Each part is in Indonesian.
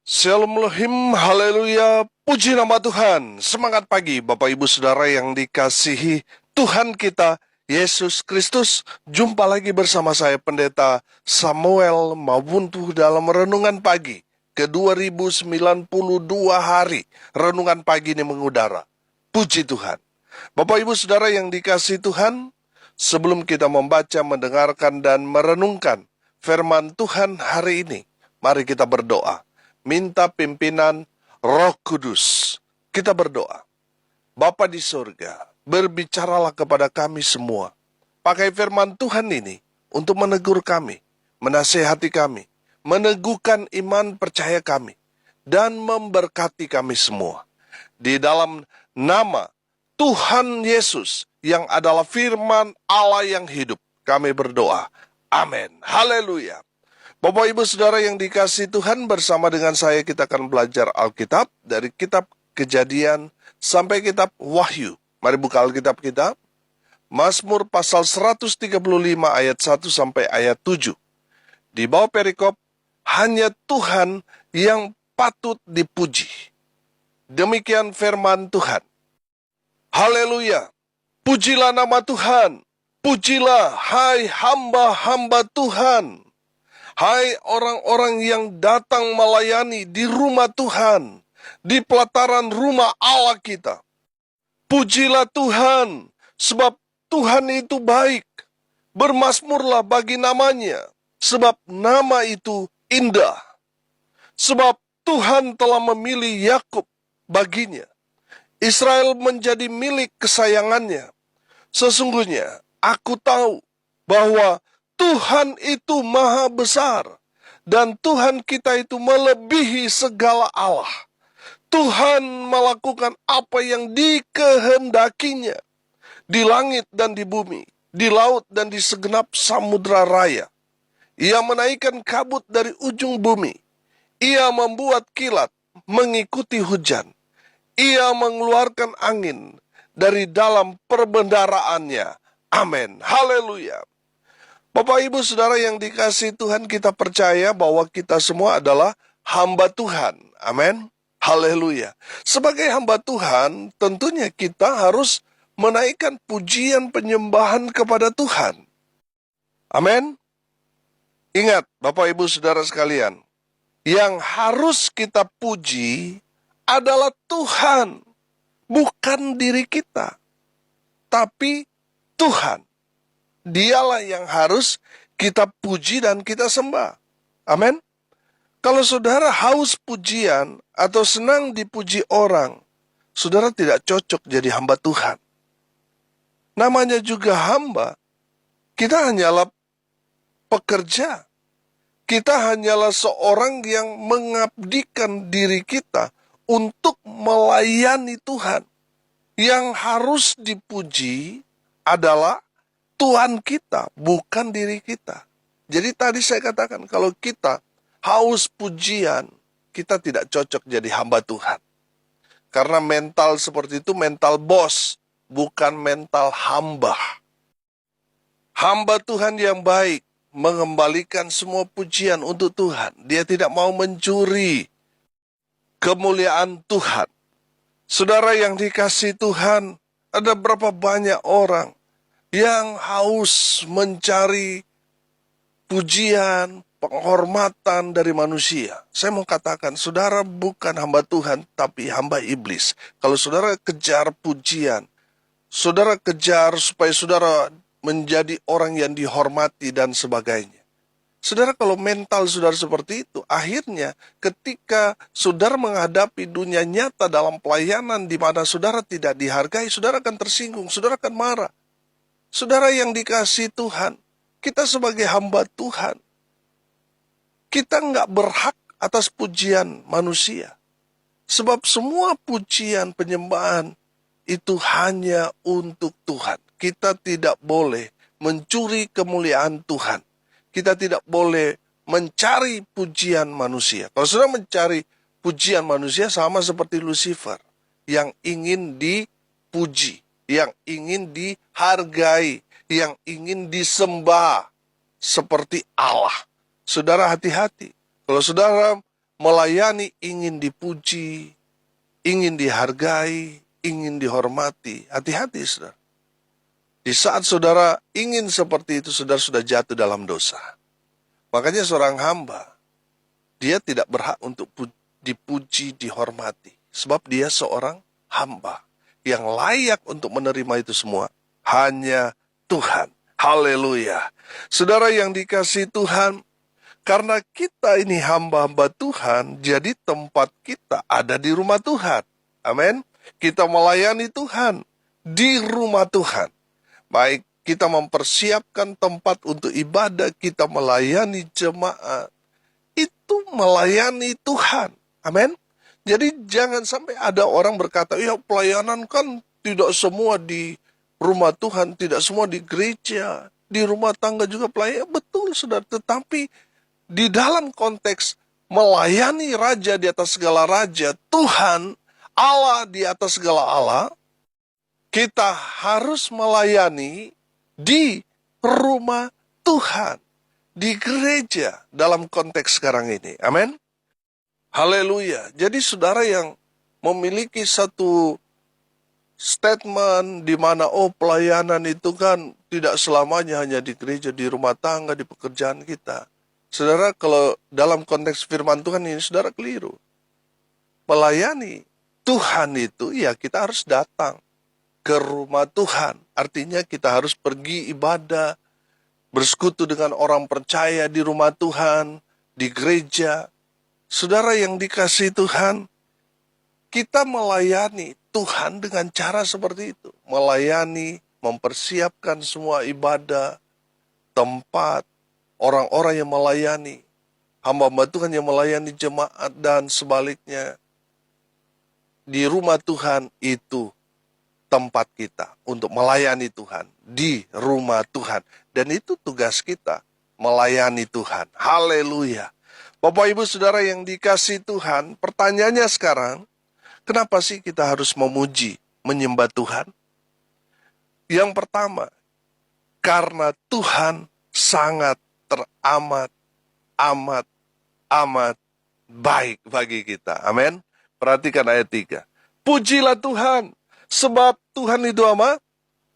Shalom Elohim, haleluya, puji nama Tuhan. Semangat pagi Bapak Ibu Saudara yang dikasihi Tuhan kita, Yesus Kristus. Jumpa lagi bersama saya Pendeta Samuel Mabuntu dalam Renungan Pagi ke 2092 hari. Renungan Pagi ini mengudara. Puji Tuhan. Bapak Ibu Saudara yang dikasihi Tuhan, sebelum kita membaca, mendengarkan, dan merenungkan firman Tuhan hari ini, mari kita berdoa. Minta pimpinan Roh Kudus. Kita berdoa. Bapa di surga, berbicaralah kepada kami semua. Pakai firman Tuhan ini untuk menegur kami, menasehati kami, meneguhkan iman percaya kami, dan memberkati kami semua. Di dalam nama Tuhan Yesus yang adalah firman Allah yang hidup, kami berdoa. Amin. Haleluya. Bapak Ibu Saudara yang dikasihi Tuhan, bersama dengan saya kita akan belajar Alkitab dari kitab Kejadian sampai kitab Wahyu. Mari buka Alkitab kita. Mazmur pasal 135 ayat 1 sampai ayat 7. Di bawah perikop, hanya Tuhan yang patut dipuji. Demikian firman Tuhan. Haleluya. Pujilah nama Tuhan. Pujilah hai hamba-hamba Tuhan. Hai orang-orang yang datang melayani di rumah Tuhan, di pelataran rumah Allah kita. Pujilah Tuhan, sebab Tuhan itu baik. Bermazmurlah bagi namanya, sebab nama itu indah. Sebab Tuhan telah memilih Yakub baginya. Israel menjadi milik kesayangannya. Sesungguhnya aku tahu bahwa Tuhan itu maha besar, dan Tuhan kita itu melebihi segala Allah. Tuhan melakukan apa yang dikehendakinya, di langit dan di bumi, di laut dan di segenap samudra raya. Ia menaikkan kabut dari ujung bumi. Ia membuat kilat mengikuti hujan. Ia mengeluarkan angin dari dalam perbendaraannya. Amin. Haleluya. Bapak Ibu Saudara yang dikasihi Tuhan, kita percaya bahwa kita semua adalah hamba Tuhan. Amin. Haleluya. Sebagai hamba Tuhan, tentunya kita harus menaikkan pujian penyembahan kepada Tuhan. Amin. Ingat Bapak Ibu Saudara sekalian, yang harus kita puji adalah Tuhan, bukan diri kita, tapi Tuhan. Dialah yang harus kita puji dan kita sembah. Amin. Kalau saudara haus pujian atau senang dipuji orang, saudara tidak cocok jadi hamba Tuhan. Namanya juga hamba. Kita hanyalah pekerja. Kita hanyalah seorang yang mengabdikan diri kita untuk melayani Tuhan. Yang harus dipuji adalah Tuhan kita, bukan diri kita. Jadi tadi saya katakan, kalau kita haus pujian, kita tidak cocok jadi hamba Tuhan. Karena mental seperti itu mental bos, bukan mental hamba. Hamba Tuhan yang baik mengembalikan semua pujian untuk Tuhan. Dia tidak mau mencuri kemuliaan Tuhan. Saudara yang dikasihi Tuhan, ada berapa banyak orang yang haus mencari pujian, penghormatan dari manusia. Saya mau katakan, saudara bukan hamba Tuhan, tapi hamba iblis. Kalau saudara kejar pujian, saudara kejar supaya saudara menjadi orang yang dihormati dan sebagainya. Saudara, kalau mental saudara seperti itu, akhirnya ketika saudara menghadapi dunia nyata dalam pelayanan di mana saudara tidak dihargai, saudara akan tersinggung, saudara akan marah. Saudara yang dikasihi Tuhan, kita sebagai hamba Tuhan, kita nggak berhak atas pujian manusia. Sebab semua pujian penyembahan itu hanya untuk Tuhan. Kita tidak boleh mencuri kemuliaan Tuhan. Kita tidak boleh mencari pujian manusia. Kalau sudah mencari pujian manusia, sama seperti Lucifer yang ingin dipuji, yang ingin dihargai, yang ingin disembah seperti Allah. Saudara hati-hati. Kalau saudara Melayani ingin dipuji, ingin dihargai, ingin dihormati. Hati-hati, saudara. Di saat saudara ingin seperti itu, saudara sudah jatuh dalam dosa. Makanya seorang hamba, dia tidak berhak untuk dipuji, dihormati. Sebab dia seorang hamba. Yang layak untuk menerima itu semua hanya Tuhan. Haleluya. Saudara yang dikasihi Tuhan, karena kita ini hamba-hamba Tuhan, jadi tempat kita ada di rumah Tuhan. Amin. Kita melayani Tuhan di rumah Tuhan. Baik kita mempersiapkan tempat untuk ibadah, kita melayani jemaat, itu melayani Tuhan. Amin. Jadi jangan sampai ada orang berkata, ya pelayanan kan tidak semua di rumah Tuhan, tidak semua di gereja, di rumah tangga juga pelayanan. Betul, saudara. Tetapi di dalam konteks melayani Raja di atas segala Raja, Tuhan, Allah di atas segala Allah, kita harus melayani di rumah Tuhan, di gereja dalam konteks sekarang ini. Amin. Haleluya. Jadi saudara yang memiliki satu statement di mana pelayanan itu kan tidak selamanya hanya di gereja, di rumah tangga, di pekerjaan kita. Saudara, kalau dalam konteks firman Tuhan ini, saudara keliru. Melayani Tuhan itu, ya kita harus datang ke rumah Tuhan. Artinya kita harus pergi ibadah, bersekutu dengan orang percaya di rumah Tuhan, di gereja. Saudara yang dikasihi Tuhan, kita melayani Tuhan dengan cara seperti itu. Melayani, mempersiapkan semua ibadah, tempat, orang-orang yang melayani, hamba-hamba Tuhan yang melayani jemaat dan sebaliknya. Di rumah Tuhan itu tempat kita untuk melayani Tuhan. Di rumah Tuhan. Dan itu tugas kita, melayani Tuhan. Haleluya. Bapak Ibu Saudara yang dikasihi Tuhan, pertanyaannya sekarang, kenapa sih kita harus memuji, menyembah Tuhan? Yang pertama, karena Tuhan sangat teramat, amat baik bagi kita. Amin. Perhatikan ayat 3. Pujilah Tuhan, sebab Tuhan itu apa?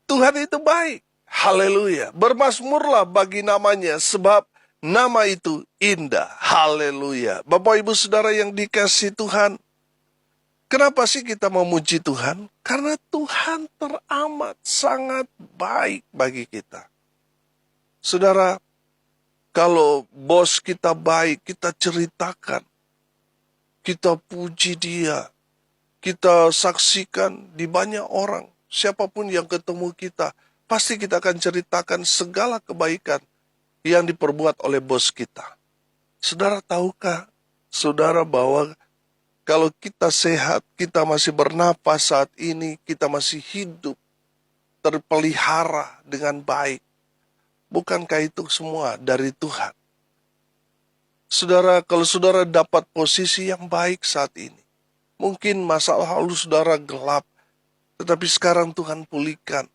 Tuhan itu baik. Haleluya. Bermazmurlah bagi namanya, sebab nama itu indah. Haleluya. Bapak Ibu Saudara yang dikasihi Tuhan, kenapa sih kita memuji Tuhan? Karena Tuhan teramat sangat baik bagi kita. Saudara, kalau bos kita baik, kita ceritakan. Kita puji dia. Kita saksikan di banyak orang. Siapapun yang ketemu kita, pasti kita akan ceritakan segala kebaikan yang diperbuat oleh bos kita. Saudara tahukah, saudara, bahwa kalau kita sehat, kita masih bernapas saat ini, kita masih hidup, terpelihara dengan baik. Bukankah itu semua dari Tuhan? Saudara, kalau saudara dapat posisi yang baik saat ini, mungkin masa lalu saudara gelap, tetapi sekarang Tuhan pulihkan.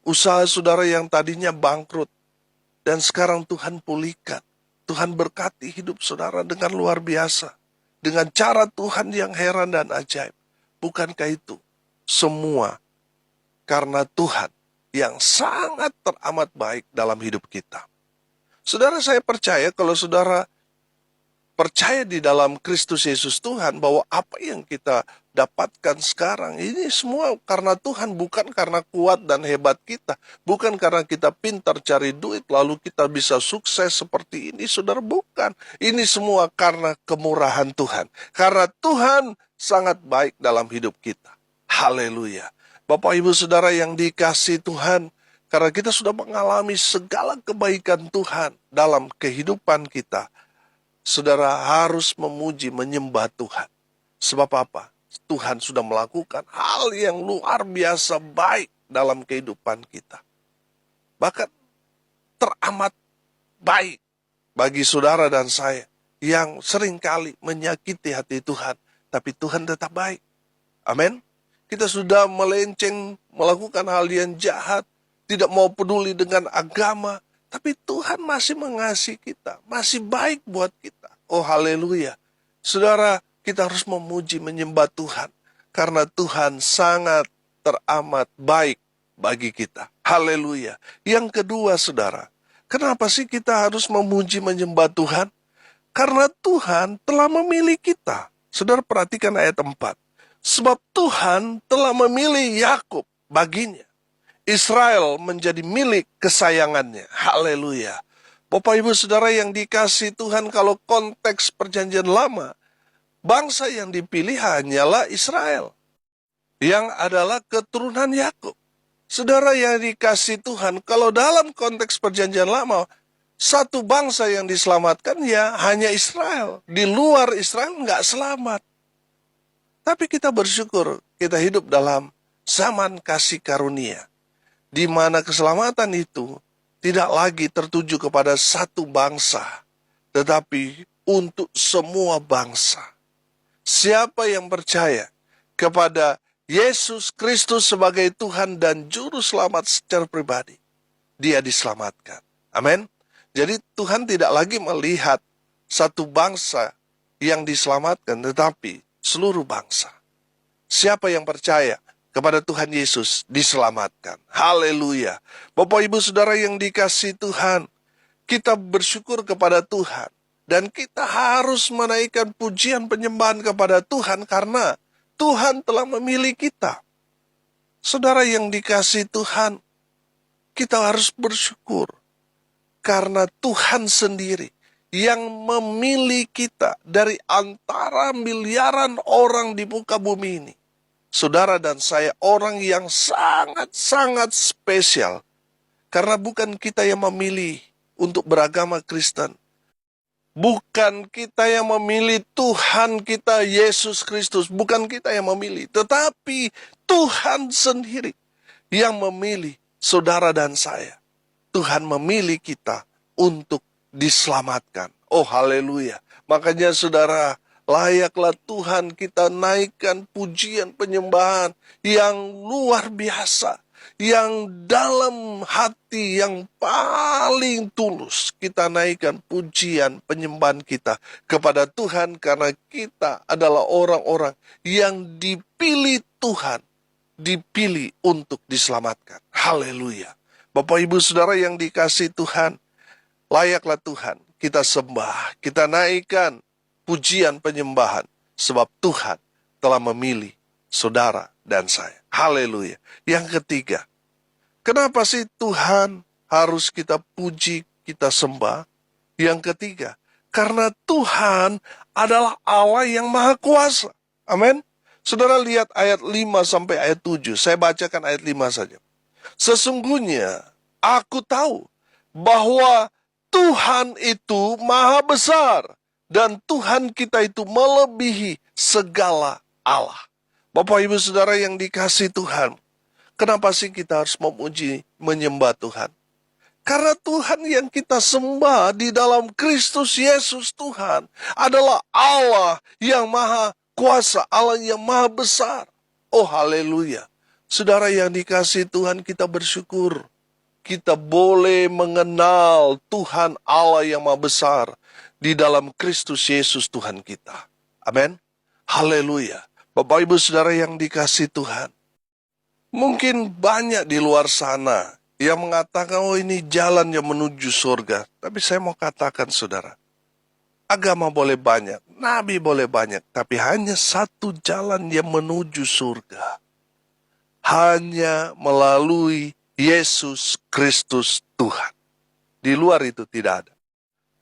Usaha saudara yang tadinya bangkrut, dan sekarang Tuhan pulihkan. Tuhan berkati hidup saudara dengan luar biasa. Dengan cara Tuhan yang heran dan ajaib. Bukankah itu semua karena Tuhan yang sangat teramat baik dalam hidup kita? Saudara, saya percaya kalau saudara percaya di dalam Kristus Yesus Tuhan, bahwa apa yang kita dapatkan sekarang ini semua karena Tuhan, bukan karena kuat dan hebat kita, bukan karena kita pintar cari duit lalu kita bisa sukses seperti ini. Saudara, bukan. Ini semua karena kemurahan Tuhan, karena Tuhan sangat baik dalam hidup kita. Haleluya. Bapak Ibu Saudara yang dikasihi Tuhan, karena kita sudah mengalami segala kebaikan Tuhan dalam kehidupan kita, saudara harus memuji, menyembah Tuhan. Sebab apa? Tuhan sudah melakukan hal yang luar biasa baik dalam kehidupan kita. Bahkan teramat baik bagi saudara dan saya yang seringkali menyakiti hati Tuhan. Tapi Tuhan tetap baik. Amin. Kita sudah melenceng, melakukan hal yang jahat, tidak mau peduli dengan agama, tapi Tuhan masih mengasihi kita, masih baik buat kita. Oh haleluya. Saudara, kita harus memuji menyembah Tuhan. Karena Tuhan sangat teramat baik bagi kita. Haleluya. Yang kedua, saudara, kenapa sih kita harus memuji menyembah Tuhan? Karena Tuhan telah memilih kita. Saudara perhatikan ayat 4. Sebab Tuhan telah memilih Yakub baginya. Israel menjadi milik kesayangannya. Haleluya. Bapak ibu saudara yang dikasihi Tuhan, kalau konteks perjanjian lama, bangsa yang dipilih hanyalah Israel, yang adalah keturunan Yakub. Saudara yang dikasihi Tuhan, kalau dalam konteks perjanjian lama, satu bangsa yang diselamatkan ya hanya Israel. Di luar Israel nggak selamat. Tapi kita bersyukur, kita hidup dalam zaman kasih karunia, di mana keselamatan itu tidak lagi tertuju kepada satu bangsa, tetapi untuk semua bangsa. Siapa yang percaya kepada Yesus Kristus sebagai Tuhan dan Juru Selamat secara pribadi, dia diselamatkan. Amin. Jadi Tuhan tidak lagi melihat satu bangsa yang diselamatkan, tetapi seluruh bangsa. Siapa yang percaya kepada Tuhan Yesus diselamatkan. Haleluya. Bapak ibu saudara yang dikasihi Tuhan, kita bersyukur kepada Tuhan. Dan kita harus menaikkan pujian penyembahan kepada Tuhan karena Tuhan telah memilih kita. Saudara yang dikasihi Tuhan, kita harus bersyukur. Karena Tuhan sendiri yang memilih kita dari antara miliaran orang di muka bumi ini. Saudara dan saya orang yang sangat-sangat spesial. Karena bukan kita yang memilih untuk beragama Kristen. Bukan kita yang memilih Tuhan kita Yesus Kristus. Bukan kita yang memilih. Tetapi Tuhan sendiri yang memilih saudara dan saya. Tuhan memilih kita untuk diselamatkan. Oh haleluya. Makanya saudara, layaklah Tuhan kita naikkan pujian penyembahan yang luar biasa. Yang dalam hati yang paling tulus kita naikkan pujian penyembahan kita kepada Tuhan. Karena kita adalah orang-orang yang dipilih Tuhan. Dipilih untuk diselamatkan. Haleluya. Bapak ibu saudara yang dikasihi Tuhan, layaklah Tuhan kita sembah, kita naikkan pujian penyembahan, sebab Tuhan telah memilih saudara dan saya. Haleluya. Yang ketiga, kenapa sih Tuhan harus kita puji, kita sembah? Yang ketiga, karena Tuhan adalah Allah yang maha kuasa. Amin. Saudara lihat ayat 5 sampai ayat 7. Saya bacakan ayat 5 saja. Sesungguhnya aku tahu bahwa Tuhan itu maha besar dan Tuhan kita itu melebihi segala Allah. Bapak ibu saudara yang dikasihi Tuhan, kenapa sih kita harus memuji menyembah Tuhan? Karena Tuhan yang kita sembah di dalam Kristus Yesus Tuhan adalah Allah yang maha kuasa, Allah yang maha besar. Oh haleluya. Saudara yang dikasihi Tuhan, kita bersyukur. Kita boleh mengenal Tuhan Allah yang maha besar di dalam Kristus Yesus Tuhan kita. Amin. Haleluya. Bapak ibu saudara yang dikasihi Tuhan. Mungkin banyak di luar sana yang mengatakan, oh ini jalan yang menuju surga. Tapi saya mau katakan saudara, agama boleh banyak, nabi boleh banyak, tapi hanya satu jalan yang menuju surga. Hanya melalui Yesus Kristus Tuhan. Di luar itu tidak ada.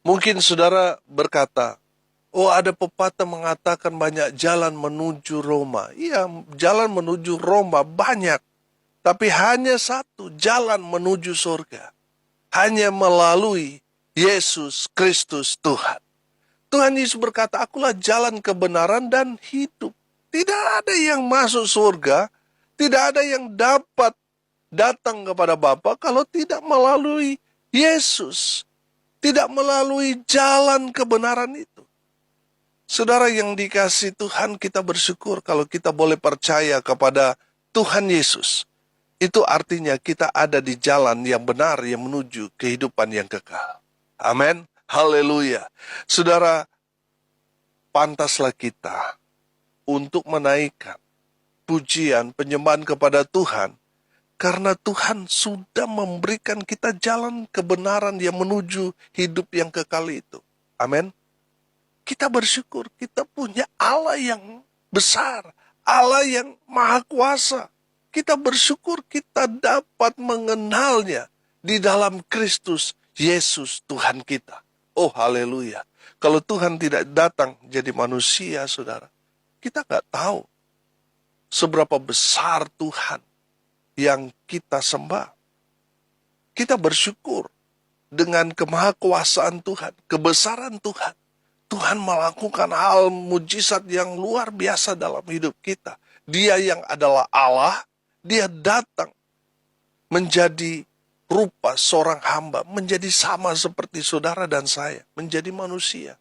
Mungkin saudara berkata, oh ada pepatah mengatakan banyak jalan menuju Roma. Iya, jalan menuju Roma banyak. Tapi hanya satu jalan menuju surga. Hanya melalui Yesus Kristus Tuhan. Tuhan Yesus berkata, akulah jalan kebenaran dan hidup. Tidak ada yang masuk surga, tidak ada yang dapat datang kepada Bapa kalau tidak melalui Yesus. Tidak melalui jalan kebenaran itu. Saudara yang dikasihi Tuhan, kita bersyukur kalau kita boleh percaya kepada Tuhan Yesus. Itu artinya kita ada di jalan yang benar yang menuju kehidupan yang kekal. Amin. Haleluya. Saudara, pantaslah kita untuk menaikkan pujian, penyembahan kepada Tuhan, karena Tuhan sudah memberikan kita jalan kebenaran yang menuju hidup yang kekal itu. Amin. Kita bersyukur, kita punya Allah yang besar, Allah yang maha kuasa. Kita bersyukur kita dapat mengenalnya di dalam Kristus Yesus Tuhan kita. Oh haleluya. Kalau Tuhan tidak datang jadi manusia, saudara, kita nggak tahu seberapa besar Tuhan yang kita sembah. Kita bersyukur dengan kemahakuasaan Tuhan, kebesaran Tuhan. Tuhan melakukan hal mujizat yang luar biasa dalam hidup kita. Dia yang adalah Allah, dia datang menjadi rupa seorang hamba, menjadi sama seperti saudara dan saya, menjadi manusia.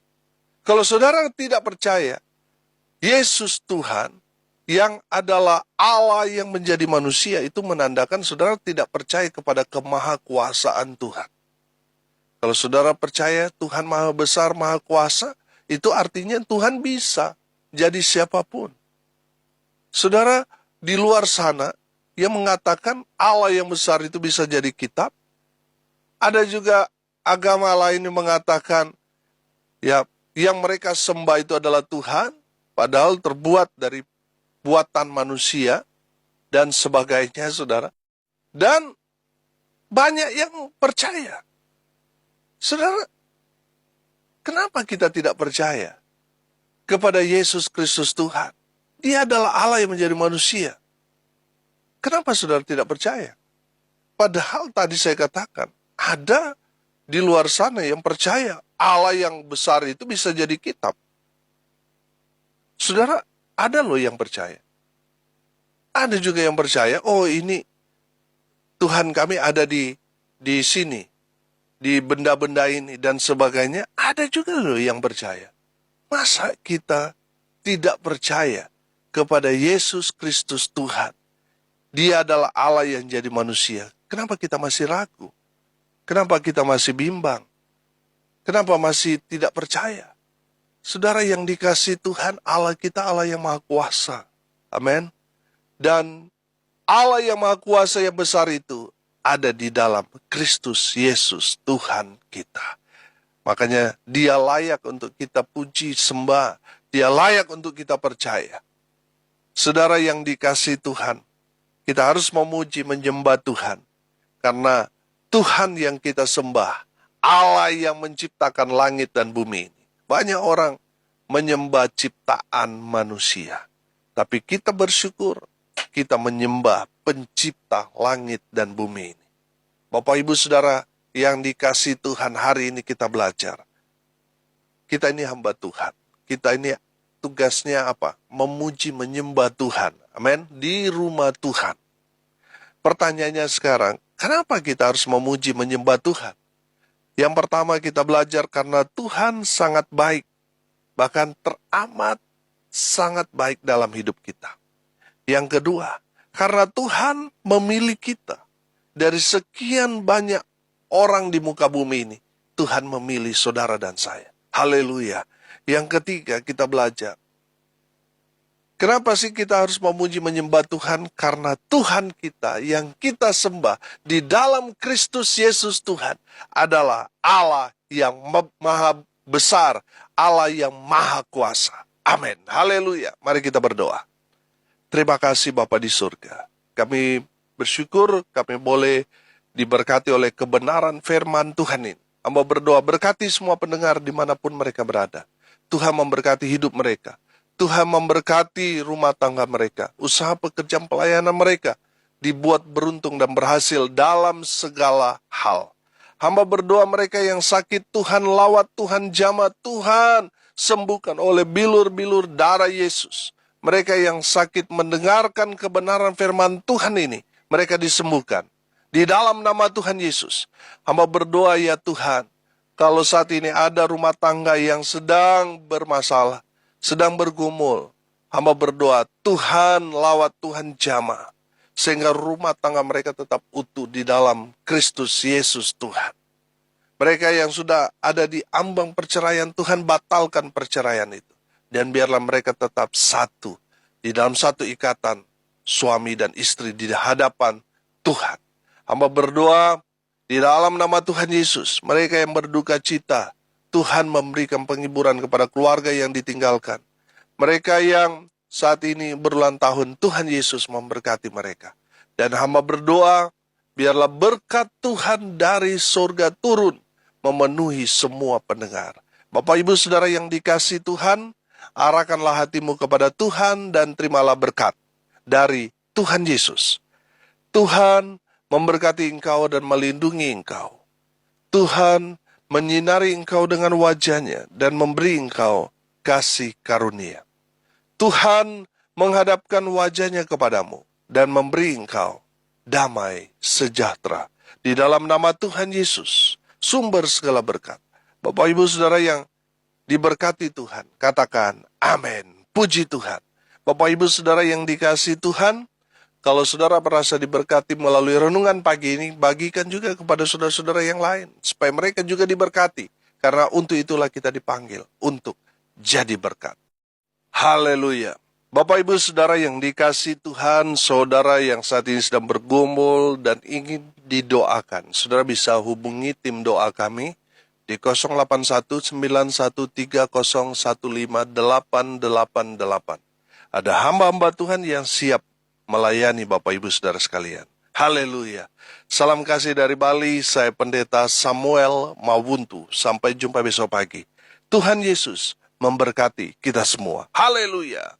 Kalau saudara tidak percaya, Yesus Tuhan yang adalah Allah yang menjadi manusia, itu menandakan saudara tidak percaya kepada kemahakuasaan Tuhan. Kalau saudara percaya Tuhan maha besar, maha kuasa, itu artinya Tuhan bisa jadi siapapun. Saudara, di luar sana yang mengatakan Allah yang besar itu bisa jadi kitab. Ada juga agama lain yang mengatakan ya, yang mereka sembah itu adalah Tuhan, padahal terbuat dari buatan manusia dan sebagainya, saudara. Dan banyak yang percaya. Saudara, kenapa kita tidak percaya kepada Yesus Kristus Tuhan? Dia adalah Allah yang menjadi manusia. Kenapa saudara tidak percaya? Padahal tadi saya katakan, ada di luar sana yang percaya Allah yang besar itu bisa jadi kitab. Saudara, ada loh yang percaya. Ada juga yang percaya, oh ini Tuhan kami ada di sini, di benda-benda ini dan sebagainya. Ada juga loh yang percaya. Masa kita tidak percaya kepada Yesus Kristus Tuhan? Dia adalah Allah yang jadi manusia. Kenapa kita masih ragu? Kenapa kita masih bimbang? Kenapa masih tidak percaya? Saudara yang dikasihi Tuhan, Allah kita Allah yang maha kuasa. Amin. Dan Allah yang maha kuasa yang besar itu ada di dalam Kristus Yesus Tuhan kita. Makanya dia layak untuk kita puji, sembah. Dia layak untuk kita percaya. Saudara yang dikasihi Tuhan, kita harus memuji, menyembah Tuhan. Karena Tuhan yang kita sembah, Allah yang menciptakan langit dan bumi ini. Banyak orang menyembah ciptaan manusia. Tapi kita bersyukur, kita menyembah pencipta langit dan bumi ini. Bapak Ibu Saudara yang dikasihi Tuhan, hari ini kita belajar. Kita ini hamba Tuhan. Kita ini tugasnya apa? Memuji, menyembah Tuhan. Amin. Di rumah Tuhan. Pertanyaannya sekarang, kenapa kita harus memuji, menyembah Tuhan? Yang pertama kita belajar karena Tuhan sangat baik. Bahkan teramat sangat baik dalam hidup kita. Yang kedua, karena Tuhan memilih kita. Dari sekian banyak orang di muka bumi ini, Tuhan memilih saudara dan saya. Haleluya. Yang ketiga kita belajar. Kenapa sih kita harus memuji menyembah Tuhan? Karena Tuhan kita yang kita sembah di dalam Kristus Yesus Tuhan adalah Allah yang maha besar, Allah yang maha kuasa. Amin. Haleluya. Mari kita berdoa. Terima kasih Bapa di surga. Kami bersyukur kami boleh diberkati oleh kebenaran firman Tuhan ini. Hamba berdoa berkati semua pendengar dimanapun mereka berada. Tuhan memberkati hidup mereka. Tuhan memberkati rumah tangga mereka, usaha pekerjaan pelayanan mereka, dibuat beruntung dan berhasil dalam segala hal. Hamba berdoa mereka yang sakit, Tuhan lawat, Tuhan jamah, Tuhan sembuhkan oleh bilur-bilur darah Yesus. Mereka yang sakit mendengarkan kebenaran firman Tuhan ini, mereka disembuhkan. Di dalam nama Tuhan Yesus, hamba berdoa ya Tuhan, kalau saat ini ada rumah tangga yang sedang bermasalah, sedang bergumul, hamba berdoa, Tuhan lawat, Tuhan jamah, sehingga rumah tangga mereka tetap utuh di dalam Kristus Yesus Tuhan. Mereka yang sudah ada di ambang perceraian, Tuhan batalkan perceraian itu. Dan biarlah mereka tetap satu di dalam satu ikatan suami dan istri di hadapan Tuhan. Hamba berdoa di dalam nama Tuhan Yesus, mereka yang berduka cita, Tuhan memberikan penghiburan kepada keluarga yang ditinggalkan. Mereka yang saat ini berulang tahun, Tuhan Yesus memberkati mereka. Dan hamba berdoa, biarlah berkat Tuhan dari surga turun, memenuhi semua pendengar. Bapak Ibu Saudara yang dikasihi Tuhan, arahkanlah hatimu kepada Tuhan dan terimalah berkat dari Tuhan Yesus. Tuhan memberkati engkau dan melindungi engkau. Tuhan menyinari engkau dengan wajah-Nya dan memberi engkau kasih karunia. Tuhan menghadapkan wajah-Nya kepadamu dan memberi engkau damai sejahtera. Di dalam nama Tuhan Yesus, sumber segala berkat. Bapak Ibu Saudara yang diberkati Tuhan, katakan amin. Puji Tuhan. Bapak Ibu Saudara yang dikasihi Tuhan, kalau saudara merasa diberkati melalui renungan pagi ini, bagikan juga kepada saudara-saudara yang lain, supaya mereka juga diberkati. Karena untuk itulah kita dipanggil, untuk jadi berkat. Haleluya. Bapak Ibu Saudara yang dikasihi Tuhan, saudara yang saat ini sedang bergumul dan ingin didoakan, saudara bisa hubungi tim doa kami di 0813015888. Ada hamba-hamba Tuhan yang siap melayani Bapak Ibu Saudara sekalian. Haleluya. Salam kasih dari Bali, saya Pendeta Samuel Mawuntu. Sampai jumpa besok pagi. Tuhan Yesus memberkati kita semua. Haleluya.